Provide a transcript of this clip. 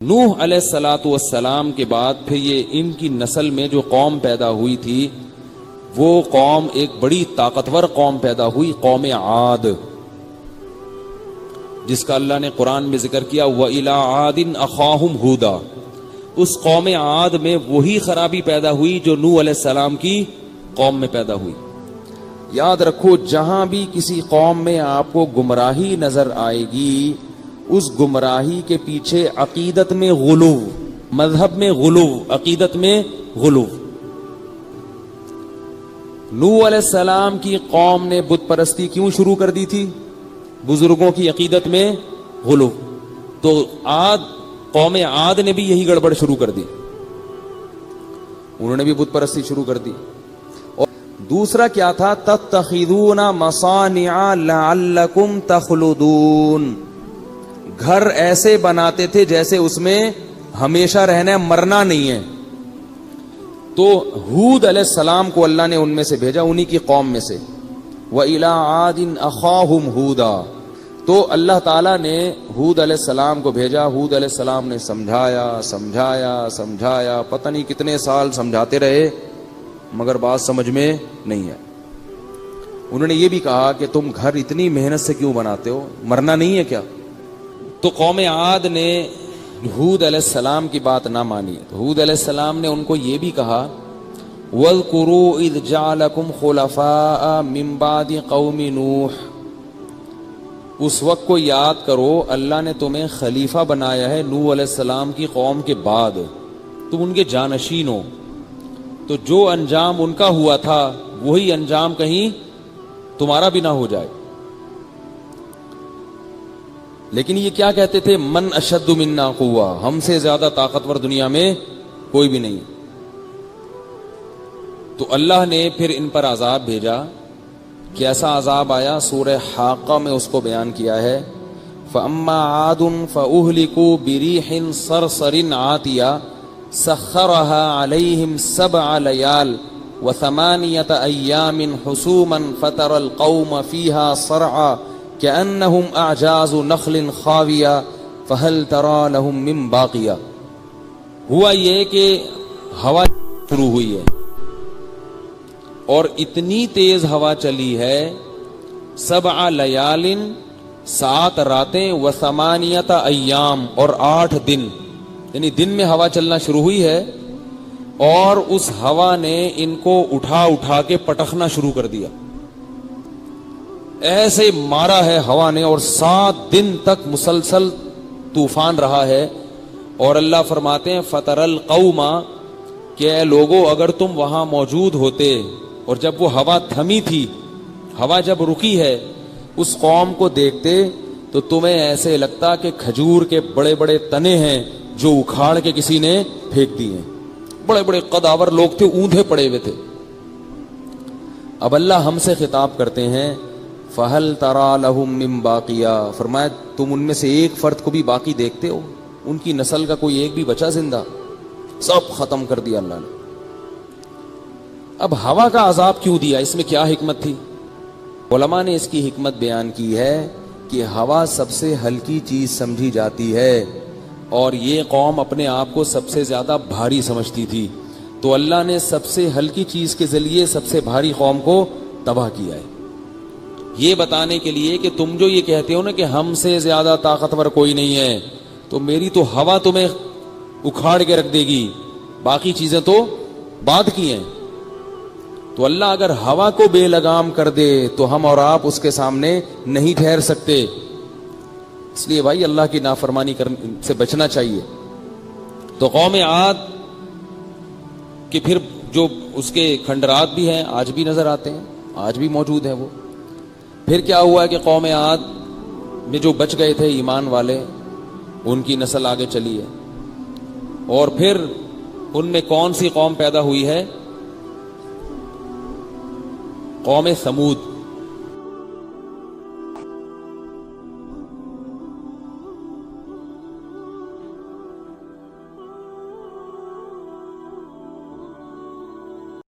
نوح علیہ الصلاۃ والسلام کے بعد پھر یہ ان کی نسل میں جو قوم پیدا ہوئی تھی وہ قوم ایک بڑی طاقتور قوم پیدا ہوئی، قوم عاد، جس کا اللہ نے قرآن میں ذکر کیا وَإِلَىٰ عَادٍ أَخَاهُمْ هُودًا۔ اس قوم عاد میں وہی خرابی پیدا ہوئی جو نوح علیہ السلام کی قوم میں پیدا ہوئی۔ یاد رکھو، جہاں بھی کسی قوم میں آپ کو گمراہی نظر آئے گی، اس گمراہی کے پیچھے عقیدت میں غلو، مذہب میں غلو، عقیدت میں غلو۔ نوح علیہ السلام کی قوم نے بت پرستی کیوں شروع کر دی تھی؟ بزرگوں کی عقیدت میں غلو۔ تو قوم عاد نے بھی یہی گڑبڑ شروع کر دی، انہوں نے بھی بت پرستی شروع کر دی۔ اور دوسرا کیا تھا؟ تتخذون مصانع لعلکم تخلدون، گھر ایسے بناتے تھے جیسے اس میں ہمیشہ رہنا ہے، مرنا نہیں ہے۔ تو ہود علیہ السلام کو اللہ نے ان میں سے بھیجا، انہی کی قوم میں سے، وَإِلَىٰ عَادٍ أَخَاهُمْ هُودًا۔ تو اللہ تعالیٰ نے ہود علیہ السلام کو بھیجا، ہود علیہ السلام نے سمجھایا، پتہ نہیں کتنے سال سمجھاتے رہے مگر بات سمجھ میں نہیں ہے۔ انہوں نے یہ بھی کہا کہ تم گھر اتنی محنت سے کیوں بناتے ہو، مرنا نہیں ہے کیا؟ تو قوم عاد نے ہود علیہ السلام کی بات نہ مانی، تو ہود علیہ السلام نے ان کو یہ بھی کہا وَاذْكُرُوا إِذْ جَعَلَكُمْ خُلَفَاءَ مِنْ بَعْدِ قَوْمِ نُوحٍ، اس وقت کو یاد کرو اللہ نے تمہیں خلیفہ بنایا ہے نوح علیہ السلام کی قوم کے بعد، تم ان کے جانشین ہو، تو جو انجام ان کا ہوا تھا وہی انجام کہیں تمہارا بھی نہ ہو جائے۔ لیکن یہ کیا کہتے تھے؟ من اشد منا قوہ، ہم سے زیادہ طاقتور دنیا میں کوئی بھی نہیں۔ تو اللہ نے پھر ان پر عذاب بھیجا۔ کیسا عذاب آیا؟ سورہ حاقہ میں اس کو بیان کیا ہے، فَأَمَّا عَادٌ فَأُهْلِكُوا بِرِيحٍ صَرْصَرٍ عَاتِيَةٍ سَخَّرَهَا عَلَيْهِمْ 7 لَيَالٍ و8 أَيَّامٍ حُسُومًا فَتَرَى الْقَوْمَ فِيهَا صَرْعًا كَأَنَّهُمْ أَعْجَازُ نَخْلٍ خَاوِيَةٍ فَهَلْ تَرَى لَهُم مِّن بَاقِيَةٍ۔ ہوا یہ کہ ہوا شروع ہوئی ہے اور اتنی تیز ہوا چلی ہے، 7 لیال، 7 راتیں، و8 ایام، اور 8 دن، یعنی دن میں ہوا چلنا شروع ہوئی ہے اور اس ہوا نے ان کو اٹھا کے پٹخنا شروع کر دیا، ایسے مارا ہے ہوا نے، اور 7 دن تک مسلسل طوفان رہا ہے۔ اور اللہ فرماتے ہیں فَتَرَ الْقَوْمَ، کہ اے لوگو اگر تم وہاں موجود ہوتے اور جب وہ ہوا تھمی تھی، ہوا جب رکی ہے، اس قوم کو دیکھتے تو تمہیں ایسے لگتا کہ کھجور کے بڑے بڑے تنے ہیں جو اکھاڑ کے کسی نے پھینک دیے ہیں، بڑے بڑے قداور لوگ تھے، اوندھے پڑے ہوئے تھے۔ اب اللہ ہم سے خطاب کرتے ہیں فَهَلْ تَرَى لَهُم مِّن بَاقِيَةٍ، فرمایا تم ان میں سے ایک فرد کو بھی باقی دیکھتے ہو؟ ان کی نسل کا کوئی ایک بھی بچا زندہ؟ سب ختم کر دیا اللہ نے۔ اب ہوا کا عذاب کیوں دیا؟ اس میں کیا حکمت تھی؟ علماء نے اس کی حکمت بیان کی ہے کہ ہوا سب سے ہلکی چیز سمجھی جاتی ہے اور یہ قوم اپنے آپ کو سب سے زیادہ بھاری سمجھتی تھی، تو اللہ نے سب سے ہلکی چیز کے ذریعے سب سے بھاری قوم کو تباہ کیا ہے، یہ بتانے کے لیے کہ تم جو یہ کہتے ہو نا کہ ہم سے زیادہ طاقتور کوئی نہیں ہے، تو میری تو ہوا تمہیں اکھاڑ کے رکھ دے گی، باقی چیزیں تو بعد کی ہیں۔ تو اللہ اگر ہوا کو بے لگام کر دے تو ہم اور آپ اس کے سامنے نہیں ٹھہر سکتے، اس لیے بھائی اللہ کی نافرمانی سے بچنا چاہیے۔ تو قوم عاد کہ پھر جو اس کے کھنڈرات بھی ہیں آج بھی نظر آتے ہیں، آج بھی موجود ہیں وہ۔ پھر کیا ہوا کہ قوم عاد میں جو بچ گئے تھے ایمان والے، ان کی نسل آگے چلی ہے، اور پھر ان میں کون سی قوم پیدا ہوئی ہے؟ قوم ثمود۔